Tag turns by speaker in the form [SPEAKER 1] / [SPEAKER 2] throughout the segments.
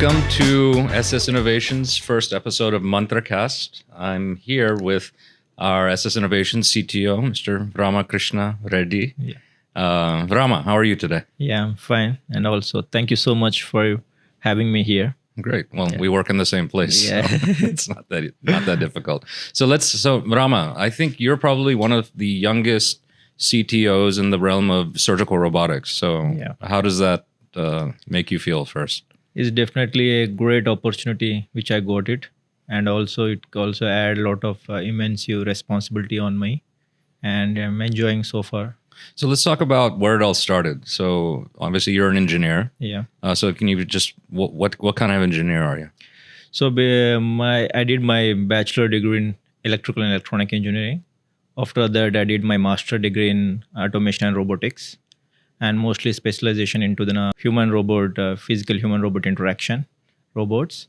[SPEAKER 1] Welcome to SS Innovation's first episode of MantraCast. I'm here with our SS Innovation CTO, Mr. Ramakrishna Reddy. Rama, how are you today?
[SPEAKER 2] Yeah, I'm fine. And also, thank you so much for having me here.
[SPEAKER 1] Great. Well, we work in the same place,
[SPEAKER 2] Yeah.
[SPEAKER 1] so it's not that difficult. So Rama, I think you're probably one of the youngest CTOs in the realm of surgical robotics. So how does that make you feel first?
[SPEAKER 2] It's definitely a great opportunity which I got it. And also, it also add a lot of immense responsibility on me. And I'm enjoying so far.
[SPEAKER 1] So let's talk about where it all started. So obviously you're an engineer.
[SPEAKER 2] Yeah.
[SPEAKER 1] So can you just, what kind of engineer are you?
[SPEAKER 2] So I did my bachelor degree in electrical and electronic engineering. After that, I did my master degree in automation and robotics, and mostly specialization into the human-robot, physical human-robot interaction, robots.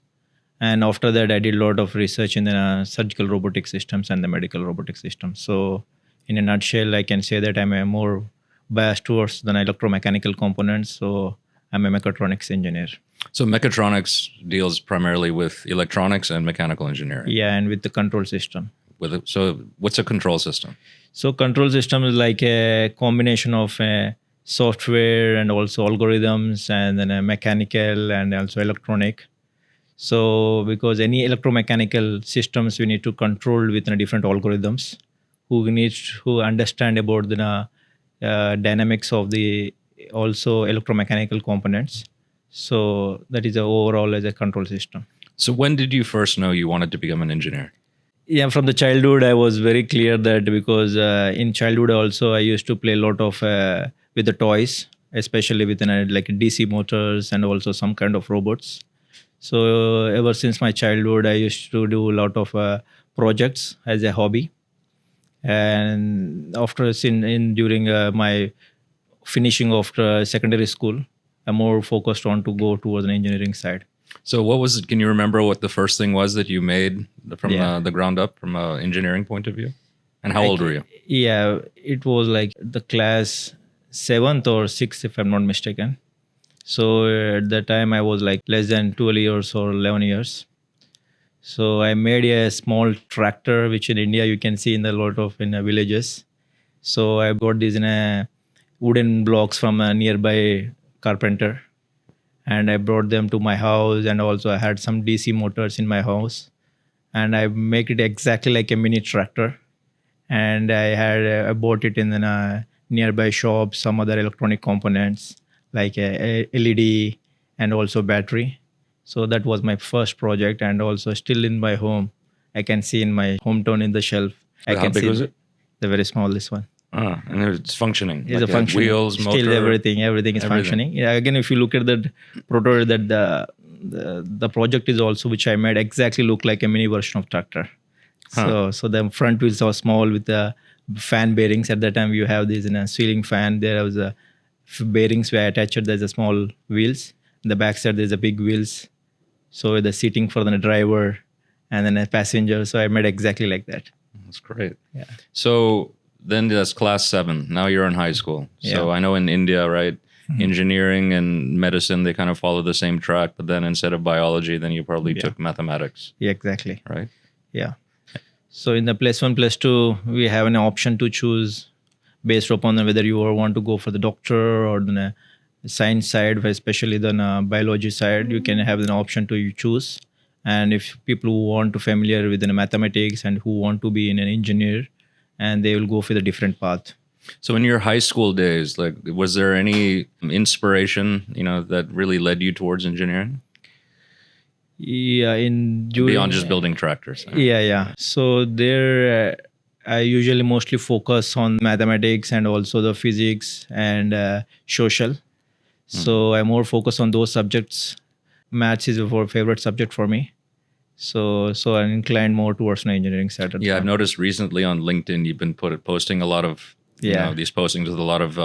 [SPEAKER 2] And after that, I did a lot of research in the surgical robotic systems and the medical robotic systems. So in a nutshell, I can say that I'm a more biased towards the electromechanical components. So I'm a mechatronics engineer.
[SPEAKER 1] So mechatronics deals primarily with electronics and mechanical engineering.
[SPEAKER 2] Yeah, and with the control system.
[SPEAKER 1] So what's a control system?
[SPEAKER 2] So control system is like a combination of software and also algorithms, and then a mechanical and also electronic. So because any electromechanical systems we need to control with different algorithms, who understand about the dynamics of the also electromechanical components. So that is overall as a control system.
[SPEAKER 1] So when did you first know you wanted to become an engineer?
[SPEAKER 2] Yeah, from the childhood, I was very clear that because in childhood also I used to play a lot of with the toys, especially with like DC motors and also some kind of robots. So ever since my childhood, I used to do a lot of projects as a hobby. And after during my finishing of secondary school, I'm more focused on to go towards an engineering side.
[SPEAKER 1] So what was it? Can you remember what the first thing was that you made from the ground up from an engineering point of view? And how old were you?
[SPEAKER 2] Yeah, it was like the class 7th or 6th, if I'm not mistaken. So at that time, I was like less than 12 years or 11 years. So I made a small tractor, which in India you can see in a lot of villages. So I got these wooden blocks from a nearby carpenter. And I brought them to my house, and also I had some DC motors in my house, and I make it exactly like a mini tractor. And I bought it in the nearby shop, some other electronic components like a LED and also battery. So that was my first project, and also still in my home. I can see in my hometown in the shelf.
[SPEAKER 1] How big was it?
[SPEAKER 2] The very small, this one.
[SPEAKER 1] And it's functioning.
[SPEAKER 2] It's a functioning.
[SPEAKER 1] Wheels, motor.
[SPEAKER 2] Still everything is functioning. Yeah, again, if you look at that prototype, that the project is also which I made exactly look like a mini version of tractor. So the front wheels are small with the fan bearings. At that time, you have this in a ceiling fan. There was a bearings where attached. There's a small wheels. In the back side, there's a big wheels. So the seating for the driver and then a passenger. So I made exactly like that.
[SPEAKER 1] That's great.
[SPEAKER 2] Yeah.
[SPEAKER 1] So then that's class 7. Now you're in high school. So I know in India, right, engineering and medicine, they kind of follow the same track. But then instead of biology, then you probably took mathematics.
[SPEAKER 2] Yeah, exactly.
[SPEAKER 1] Right?
[SPEAKER 2] Yeah. So in the +1, +2, we have an option to choose based upon whether you want to go for the doctor or the science side, especially the biology side. You can have an option to choose. And if people who want to familiar with the mathematics and who want to be an engineer, and they will go for the different path.
[SPEAKER 1] So in your high school days, like, was there any inspiration, that really led you towards engineering?
[SPEAKER 2] Yeah,
[SPEAKER 1] beyond just building tractors.
[SPEAKER 2] Yeah. So there, I usually mostly focus on mathematics and also the physics and social. So I more focus on those subjects. Maths is a favorite subject for me. So I'm inclined more towards an engineering side.
[SPEAKER 1] Yeah, I've noticed recently on LinkedIn you've been posting a lot of these postings with a lot of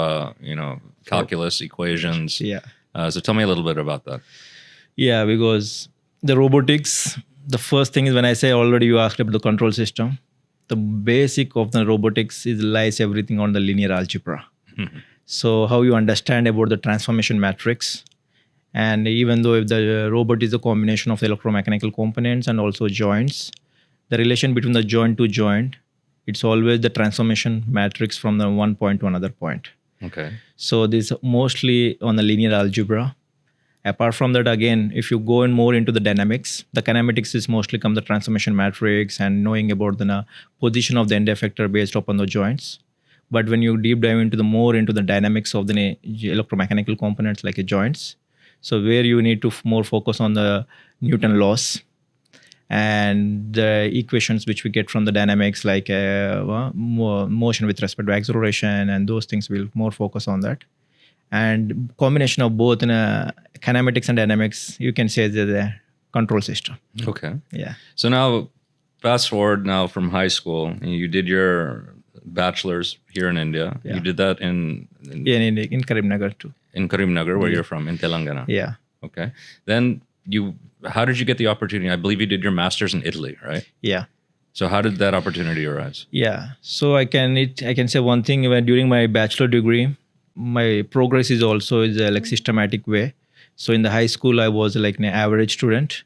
[SPEAKER 1] calculus equations.
[SPEAKER 2] Yeah.
[SPEAKER 1] So tell me a little bit about that.
[SPEAKER 2] Yeah, because the robotics, the first thing is when I say already you asked about the control system, the basic of the robotics lies everything on the linear algebra. So how you understand about the transformation matrix And even though if the robot is a combination of electromechanical components and also joints, the relation between the joint to joint, it's always the transformation matrix from the one point to another point.
[SPEAKER 1] Okay.
[SPEAKER 2] So this mostly on the linear algebra. Apart from that, again, if you go in more into the dynamics, the kinematics is mostly come the transformation matrix and knowing about the position of the end effector based upon the joints. But when you deep dive into the more into the dynamics of the electromechanical components like joints, so where you need to more focus on the Newton laws and the equations which we get from the dynamics like motion with respect to acceleration, and those things will more focus on that. And combination of both in kinematics and dynamics, you can say the control system.
[SPEAKER 1] Okay.
[SPEAKER 2] Yeah.
[SPEAKER 1] So now, fast forward now from high school, and you did your bachelor's here in India.
[SPEAKER 2] Yeah.
[SPEAKER 1] You did that in
[SPEAKER 2] Karimnagar too.
[SPEAKER 1] In Karimnagar, where you're from, in Telangana.
[SPEAKER 2] Yeah.
[SPEAKER 1] Okay. Then how did you get the opportunity? I believe you did your master's in Italy, right?
[SPEAKER 2] Yeah.
[SPEAKER 1] So how did that opportunity arise?
[SPEAKER 2] Yeah. So I can say one thing. When during my bachelor degree, my progress is also like systematic way. So in the high school, I was like an average student.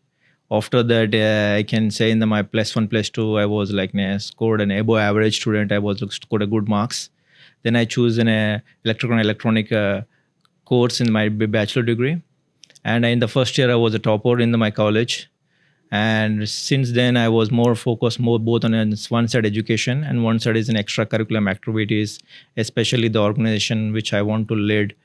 [SPEAKER 2] After that, I can say in my +1, +2, I was like scored an above average student. I was scored a good marks. Then I choose an electrical and electronic course in my bachelor degree. And in the first year, I was a topper in my college. And since then, I was more focused both on one side education and one side is in extracurricular activities, especially the organization which I want to lead,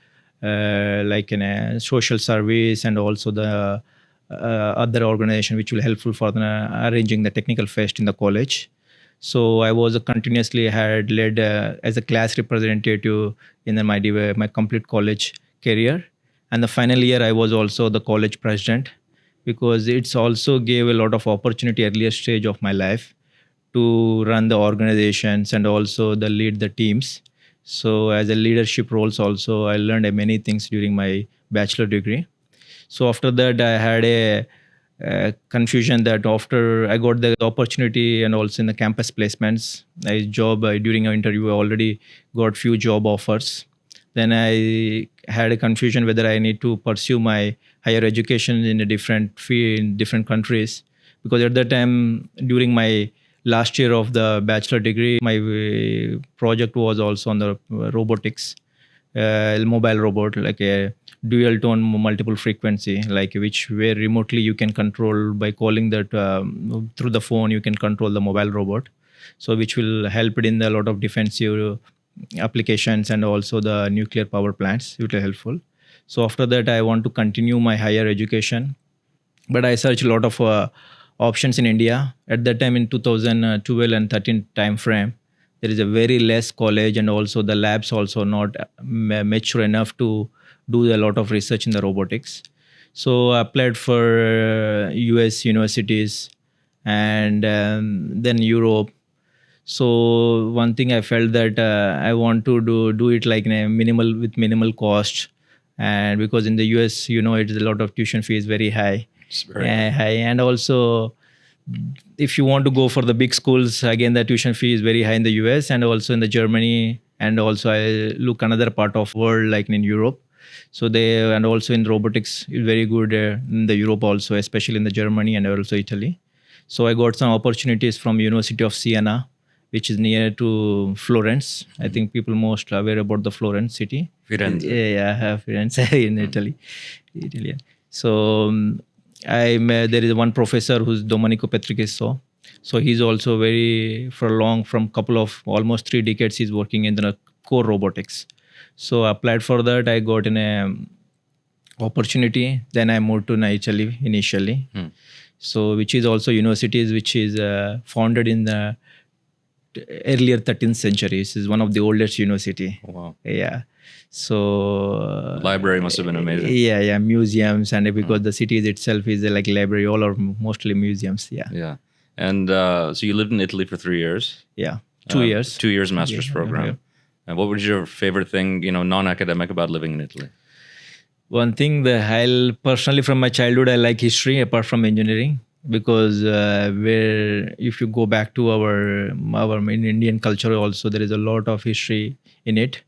[SPEAKER 2] like in a social service and also the other organization which will helpful for arranging the technical fest in the college. So I was continuously had led as a class representative in my complete college career. And the final year, I was also the college president, because it's also gave a lot of opportunity earlier stage of my life to run the organizations and also the lead the teams. So as a leadership roles also, I learned many things during my bachelor degree. So after that, I had a confusion that after I got the opportunity and also in the campus placements, during an interview, I already got few job offers. Then I had a confusion whether I need to pursue my higher education in a different field, in different countries. Because at that time, during my last year of the bachelor degree, my project was also on the robotics, mobile robot, like a dual tone multiple frequency, like where remotely you can control by calling that through the phone, you can control the mobile robot. So which will help it in a lot of defensive applications and also the nuclear power plants, which are helpful. So after that, I want to continue my higher education, but I searched a lot of options in India. At that time in 2012 and 13 time frame, there is a very less college and also the labs also not mature enough to do a lot of research in the robotics. So I applied for US universities and then Europe. So one thing I felt that I want to do it like in a minimal cost, and because in the US, it's a lot of tuition fee is very high.
[SPEAKER 1] It's very
[SPEAKER 2] high, and also if you want to go for the big schools, again the tuition fee is very high in the US and also in the Germany, and also I look another part of world like in Europe. So and also in robotics is very good in the Europe also, especially in the Germany and also Italy. So I got some opportunities from University of Siena, which is near to Florence. Mm-hmm. I think people most aware about the Florence city.
[SPEAKER 1] Firenze.
[SPEAKER 2] Yeah, Firenze in Italy. Italian. So there is one professor who's Domenico Petrichesso. So he's also from couple of almost 3 decades, he's working in the core robotics. So I applied for that. I got an opportunity. Then I moved to Italy initially. So which is also universities which is founded in the earlier 13th century. This is one of the oldest university.
[SPEAKER 1] Oh, wow.
[SPEAKER 2] Yeah. So
[SPEAKER 1] library must have been amazing.
[SPEAKER 2] Yeah, museums, and because the city itself is like library, all are mostly museums.
[SPEAKER 1] Yeah. And so you lived in Italy for 3 years.
[SPEAKER 2] Yeah, 2 years.
[SPEAKER 1] 2 years master's program. Yeah. And what was your favorite thing, non-academic about living in Italy?
[SPEAKER 2] One thing that personally from my childhood, I like history apart from engineering, because if you go back to our Indian culture also, there is a lot of history in it.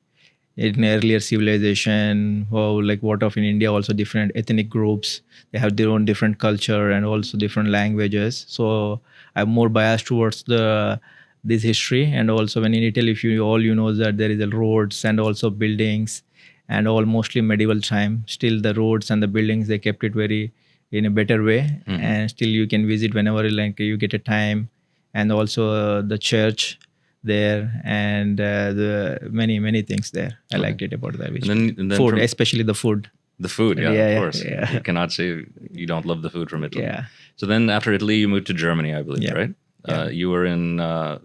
[SPEAKER 2] in earlier civilization, how like what of in India also different ethnic groups, they have their own different culture and also different languages. So I'm more biased towards the this history. And also when in Italy, if you all you know that there is a roads and also buildings and all mostly medieval time, still the roads and the buildings they kept it very in a better way, and still you can visit whenever like you get a time. And also the church there, and the many things there. I liked it about that.
[SPEAKER 1] And then
[SPEAKER 2] food, especially the food.
[SPEAKER 1] The food, yeah, of course.
[SPEAKER 2] Yeah.
[SPEAKER 1] You cannot say you don't love the food from Italy.
[SPEAKER 2] Yeah.
[SPEAKER 1] So then after Italy, you moved to Germany, I believe, right?
[SPEAKER 2] Yeah.
[SPEAKER 1] You were in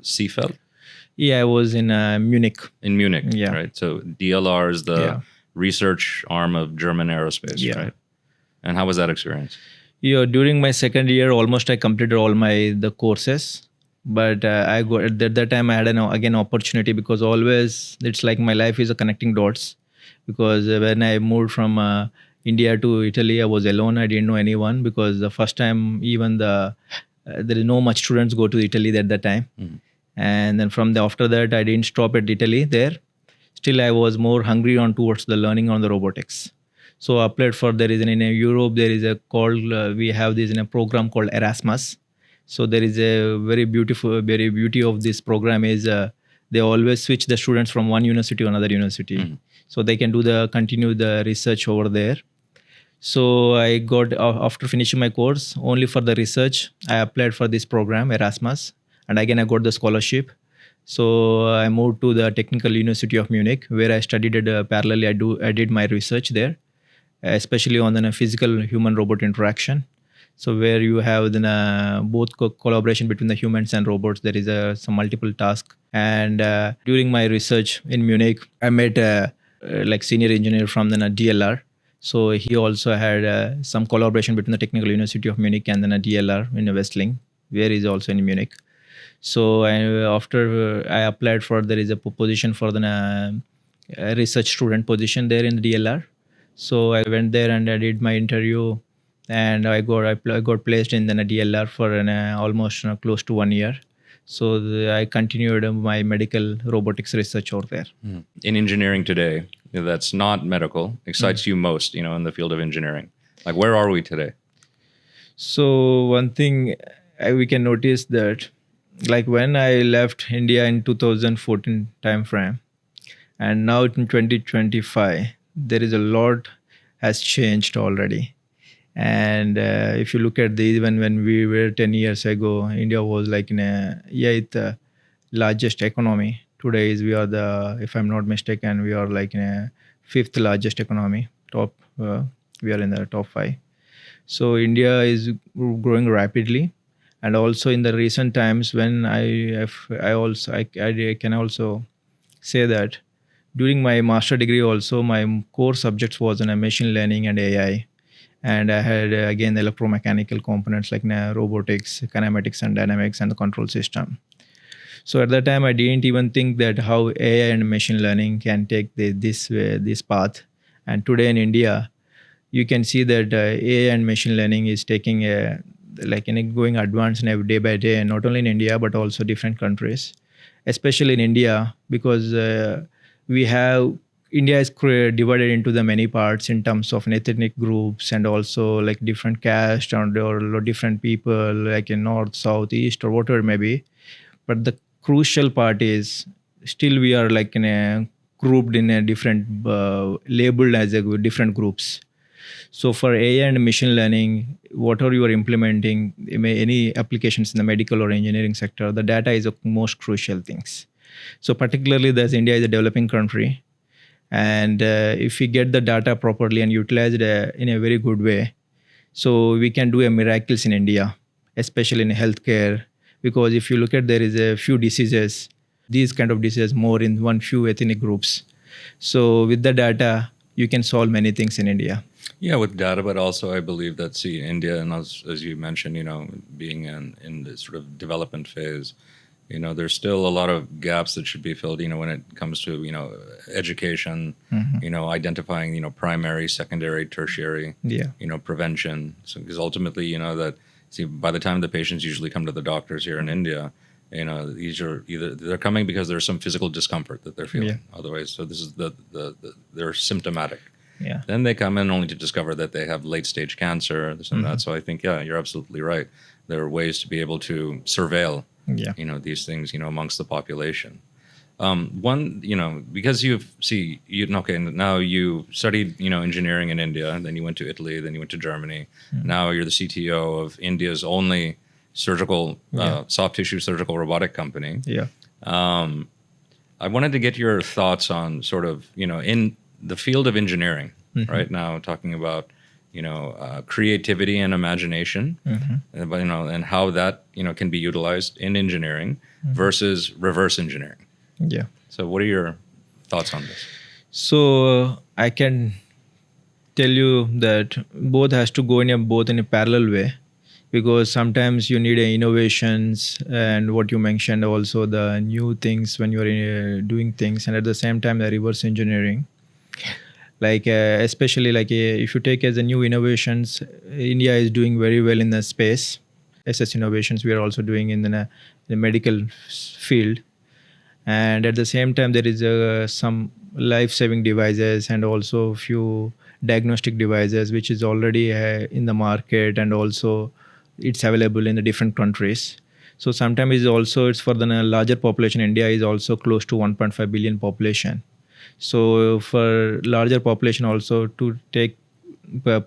[SPEAKER 1] Seefeld?
[SPEAKER 2] Yeah, I was in Munich.
[SPEAKER 1] In Munich,
[SPEAKER 2] Yeah.
[SPEAKER 1] right? So DLR is the research arm of German aerospace, right? And how was that experience?
[SPEAKER 2] Yeah, during my second year, almost I completed all the courses. But I got at that time I had again opportunity, because always it's like my life is a connecting dots. Because when I moved from India to Italy, I was alone. I didn't know anyone, because the first time even there is no much students go to Italy at that time. And then after that I didn't stop at Italy there. Still I was more hungry on towards the learning on the robotics. So I applied for, there is in Europe there is a we have this in a program called Erasmus. So there is a very beauty of this program is they always switch the students from one university to another university. So they can continue the research over there. So I got, after finishing my course, only for the research, I applied for this program, Erasmus. And again, I got the scholarship. So I moved to the Technical University of Munich, where I studied parallelly. I did my research there, especially on the physical human-robot interaction. So where you have both collaboration between the humans and robots, there is some multiple tasks. And during my research in Munich, I met like senior engineer from the DLR. So he also had some collaboration between the Technical University of Munich and then DLR in Westling, where he is also in Munich. So after I applied for, there is a position for the research student position there in the DLR. So I went there and I did my interview. And I got placed in the DLR for almost close to 1 year. So I continued my medical robotics research over there.
[SPEAKER 1] In engineering today, that's not medical, excites you most, in the field of engineering. Like, where are we today?
[SPEAKER 2] So one thing we can notice that, like when I left India in 2014 timeframe, and now in 2025, there is a lot has changed already. And if you look at even when we were 10 years ago, India was like it's the largest economy. Today we are if I'm not mistaken, we are like in a 5th largest economy. We are in the top 5. So India is growing rapidly. And also in the recent times, when I can also say that during my master degree also, my core subjects was in machine learning and AI. And I had, again, electromechanical components like robotics, kinematics and dynamics and the control system. So at that time, I didn't even think that how AI and machine learning can take this path. And today in India, you can see that AI and machine learning is taking going advanced day by day, and not only in India, but also different countries, especially in India, because India is divided into the many parts in terms of ethnic groups and also like different caste or different people like in north, south, east or whatever it may be. But the crucial part is still we are like grouped in a different, labeled as different groups. So for AI and machine learning, whatever you are implementing, any applications in the medical or engineering sector, the data is the most crucial things. So particularly as India is a developing country, and if we get the data properly and utilize it in a very good way, so we can do miracles in India, especially in healthcare. Because if you look at, there is a few diseases, these kind of diseases more in few ethnic groups. So with the data, you can solve many things in India.
[SPEAKER 1] Yeah, with data, but also I believe that India, and as you mentioned, being in this sort of development phase, there's still a lot of gaps that should be filled, when it comes to, education, identifying, primary, secondary, tertiary, prevention. So, because ultimately, by the time the patients usually come to the doctors here in India, these are either they're coming because there's some physical discomfort that they're feeling. Otherwise, so this is they're symptomatic. Then they come in only to discover that they have late stage cancer, this and that. So I think, you're absolutely right. There are ways to be able to surveil, these things, amongst the population. One, because now you studied, engineering in India, then you went to Italy, then you went to Germany. Now you're the CTO of India's only surgical, soft tissue surgical robotic company. I wanted to get your thoughts on sort of, in the field of engineering right now, talking about, creativity and imagination, but, and how that, can be utilized in engineering versus reverse engineering. So what are your thoughts on this?
[SPEAKER 2] So I can tell you that both has to go in a parallel way, because sometimes you need innovations and what you mentioned also, the new things when you're doing things, and at the same time the reverse engineering. Like especially like if you take as the new innovations, India is doing very well in the space. SS innovations we are also doing in the medical field. And at the same time, there is some life-saving devices and also a few diagnostic devices, which is already in the market, and also it's available in the different countries. So sometimes it's for the larger population. India is also close to 1.5 billion population. So for larger population also to take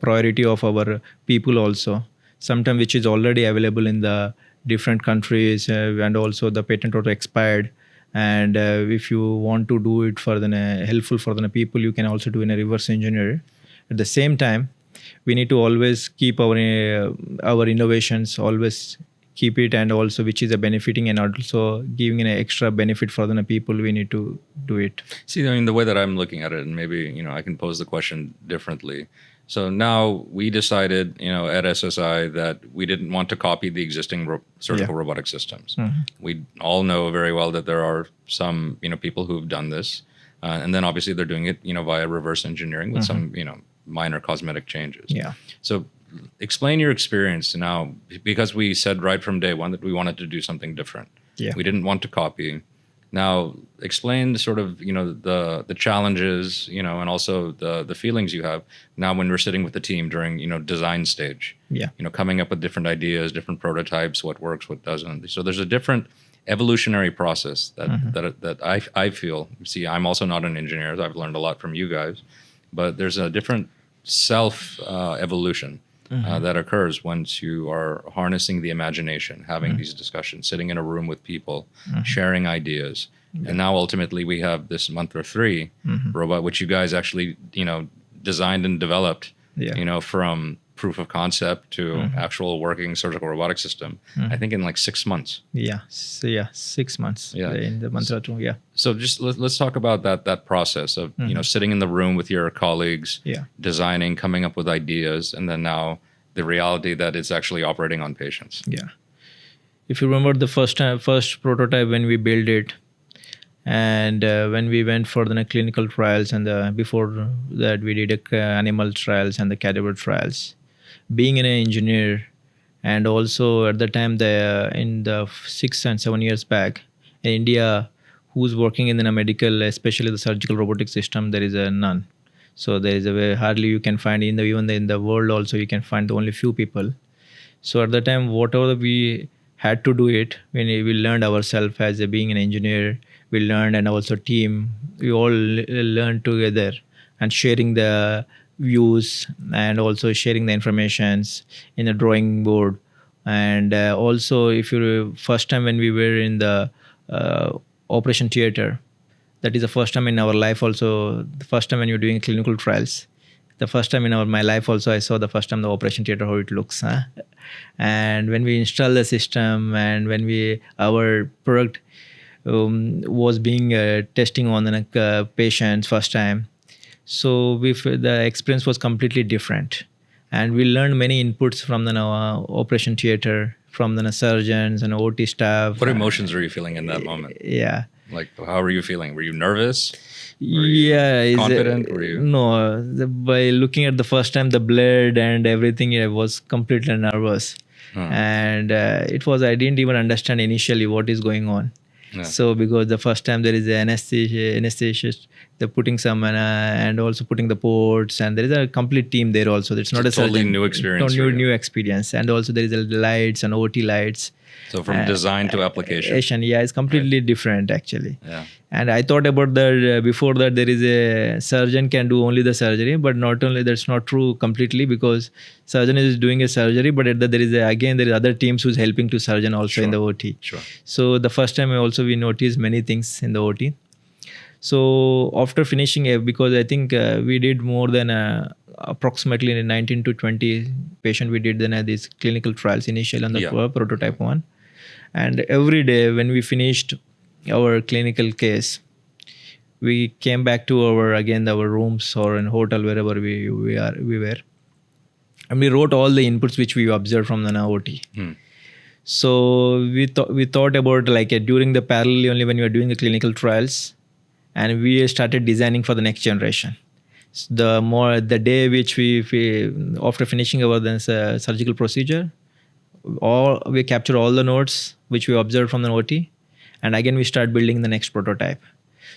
[SPEAKER 2] priority of our people also, sometimes which is already available in the different countries, and also the patent also expired. And if you want to do it for the helpful for the people, you can also do in a reverse engineer. At the same time, we need to always keep our innovations, always keep it, and also which is a benefiting and also giving an extra benefit for the people. We need to do it.
[SPEAKER 1] See, the way that I'm looking at it, and maybe I can pose the question differently. So now we decided, at SSI that we didn't want to copy the existing surgical robotic systems. We all know very well that there are some, people who've done this. And then obviously they're doing it, via reverse engineering with some, minor cosmetic changes. So explain your experience now, because we said right from day one that we wanted to do something different. We didn't want to copy. Now, explain sort of, the challenges, and also the feelings you have now when we're sitting with the team during, design stage. Coming up with different ideas, different prototypes, what works, what doesn't. So there's a different evolutionary process that I feel. See, I'm also not an engineer. So I've learned a lot from you guys, but there's a different self evolution that occurs once you are harnessing the imagination, having these discussions, sitting in a room with people, sharing ideas. And now ultimately we have this Mantra 3 robot, which you guys actually, designed and developed, from proof of concept to actual working surgical robotic system, I think in like 6 months.
[SPEAKER 2] 6 months in the Mantra 2.
[SPEAKER 1] So just let's talk about that process of, sitting in the room with your colleagues, designing, coming up with ideas, and then now the reality that it's actually operating on patients.
[SPEAKER 2] If you remember the first prototype when we built it, and when we went for the clinical trials, and before that we did animal trials and the cadaver trials. Being an engineer, and also at the time in the 6 and 7 years back in India, who's working in the medical, especially the surgical robotic system, there is none. So there is hardly you can find even in the world also you can find only few people. So at the time, whatever we had to do it, when we learned ourselves as being an engineer, we learned, and also team, we all learned together and sharing the views and also sharing the informations in a drawing board. And also, if you first time when we were in the operation theater, that is the first time in our life also, the first time when you're doing clinical trials, the first time in my life also, I saw the first time the operation theater, how it looks. And when we install the system, and when our product was being testing on the patients first time, so the experience was completely different. And we learned many inputs from the operation theater, from the surgeons and OT staff.
[SPEAKER 1] What emotions were you feeling in that moment? Like, how were you feeling? Were you nervous? Were you confident? Were you?
[SPEAKER 2] No, by looking at the first time, the blood and everything, I was completely nervous. And I didn't even understand initially what is going on.
[SPEAKER 1] Yeah.
[SPEAKER 2] So because the first time there is an anesthetist, they're putting some and also putting the ports, and there is a complete team there also. It's not a
[SPEAKER 1] totally
[SPEAKER 2] surgeon,
[SPEAKER 1] new experience.
[SPEAKER 2] New experience, and also there is a lights and OT lights.
[SPEAKER 1] So from design to application.
[SPEAKER 2] Yeah, it's completely different actually.
[SPEAKER 1] Yeah.
[SPEAKER 2] And I thought about that before that there is a surgeon can do only the surgery, but not only that's not true completely, because surgeon is doing a surgery, but there is other teams who's helping to surgeon also in the OT.
[SPEAKER 1] Sure.
[SPEAKER 2] So the first time we noticed many things in the OT. So after finishing, because I think we did more than approximately 19 to 20 patient we did then these clinical trials initially on the prototype one. And every day when we finished our clinical case, we came back to our rooms or in hotel, wherever we were. And we wrote all the inputs which we observed from the OT. So we thought about during the parallel only when we were doing the clinical trials, and we started designing for the next generation. So the day which we after finishing our surgical procedure, we capture all the notes which we observed from the OT, and again we start building the next prototype.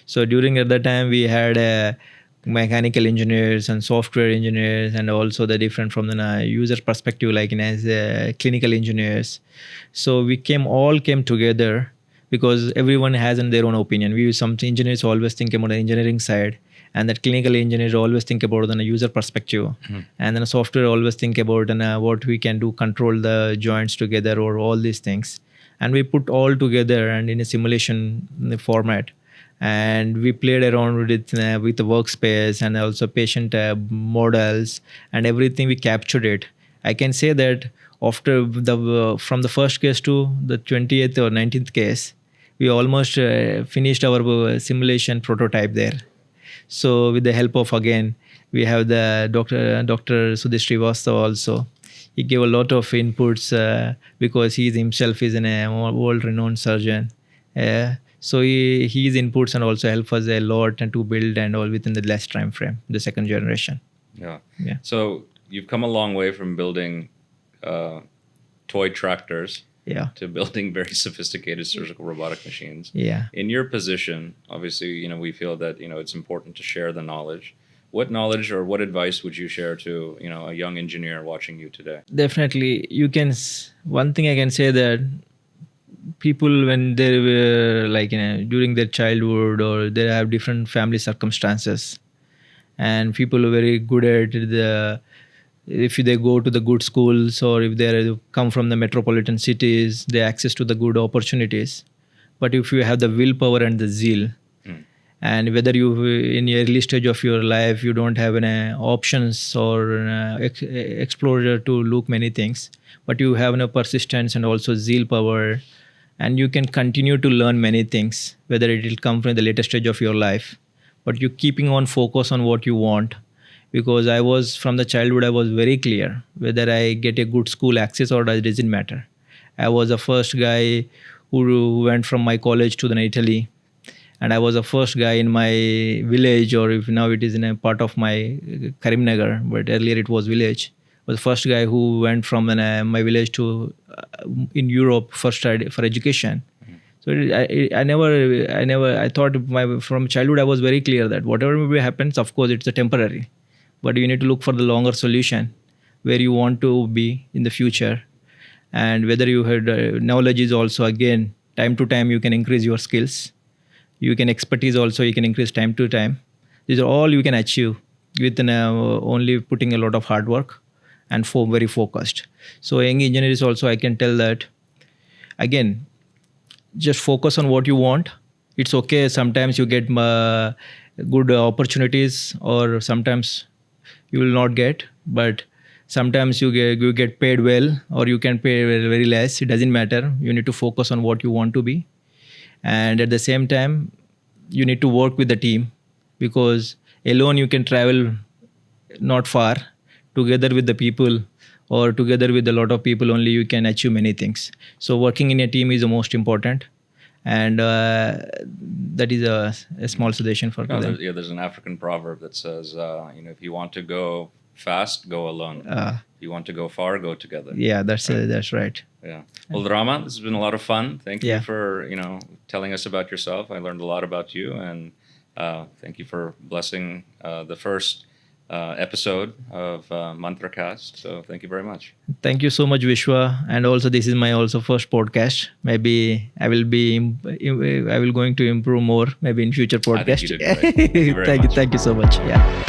[SPEAKER 2] So during at that time we had mechanical engineers and software engineers, and also the different from the user perspective, as clinical engineers. So we all came together, because everyone has their own opinion. Some engineers always think about the engineering side, and that clinical engineers always think about the user perspective, and then software always think about what we can do, control the joints together or all these things. And we put all together and in a simulation format, and we played around with it with the workspace and also patient models and everything. We captured it. I can say that after from the first case to the 20th or 19th case, we almost finished our simulation prototype there. So with the help of, again, we have the Dr. Sudhir Srivastava also. He gave a lot of inputs because he himself is a world-renowned surgeon. So his inputs and also help us a lot and to build and all within the less time frame, the second generation.
[SPEAKER 1] Yeah. So you've come a long way from building toy tractors to building very sophisticated surgical robotic machines. In your position, obviously, we feel that, it's important to share the knowledge. What knowledge or what advice would you share to, a young engineer watching you today?
[SPEAKER 2] Definitely. One thing I can say that people, when they were during their childhood, or they have different family circumstances, and people are very good at if they go to the good schools, or if they come from the metropolitan cities, they access to the good opportunities. But if you have the willpower and the zeal, and whether you in the early stage of your life you don't have any options or exposure to look many things, but you have persistence and also zeal power, and you can continue to learn many things, whether it will come from the later stage of your life, but you keeping on focus on what you want. Because I was from the childhood, I was very clear whether I get a good school access or it doesn't matter. I was the first guy who went from my college to Italy, and I was the first guy in my village, or if now it is in a part of my Karimnagar, but earlier it was village. I was the first guy who went from my village to in Europe for education. So I thought from childhood I was very clear that whatever maybe happens, of course it's a temporary, but you need to look for the longer solution where you want to be in the future. And whether you had knowledge is also, again, time to time you can increase your skills. You can expertise also, you can increase time to time. These are all you can achieve with only putting a lot of hard work and very focused. So young engineers also, I can tell that, again, just focus on what you want. It's okay. Sometimes you get good opportunities, or sometimes you will not get, but sometimes you get paid well, or you can pay very less. It doesn't matter. You need to focus on what you want to be. And at the same time, you need to work with the team, because alone you can travel not far. Together with the people, or together with a lot of people, only you can achieve many things. So working in a team is the most important. And that is a small suggestion for them.
[SPEAKER 1] There's an African proverb that says, if you want to go fast, go alone. If you want to go far, go together.
[SPEAKER 2] Yeah, that's right.
[SPEAKER 1] Yeah. Well, Rama, this has been a lot of fun. Thank you for telling us about yourself. I learned a lot about you, and thank you for blessing the first episode of MantraCast. So thank you very much.
[SPEAKER 2] Thank you so much, Vishwa. And also, this is my also first podcast. Maybe I will going to improve more. Maybe in future podcast.
[SPEAKER 1] I think you did great. Thank you very much.
[SPEAKER 2] Thank you so much. Yeah.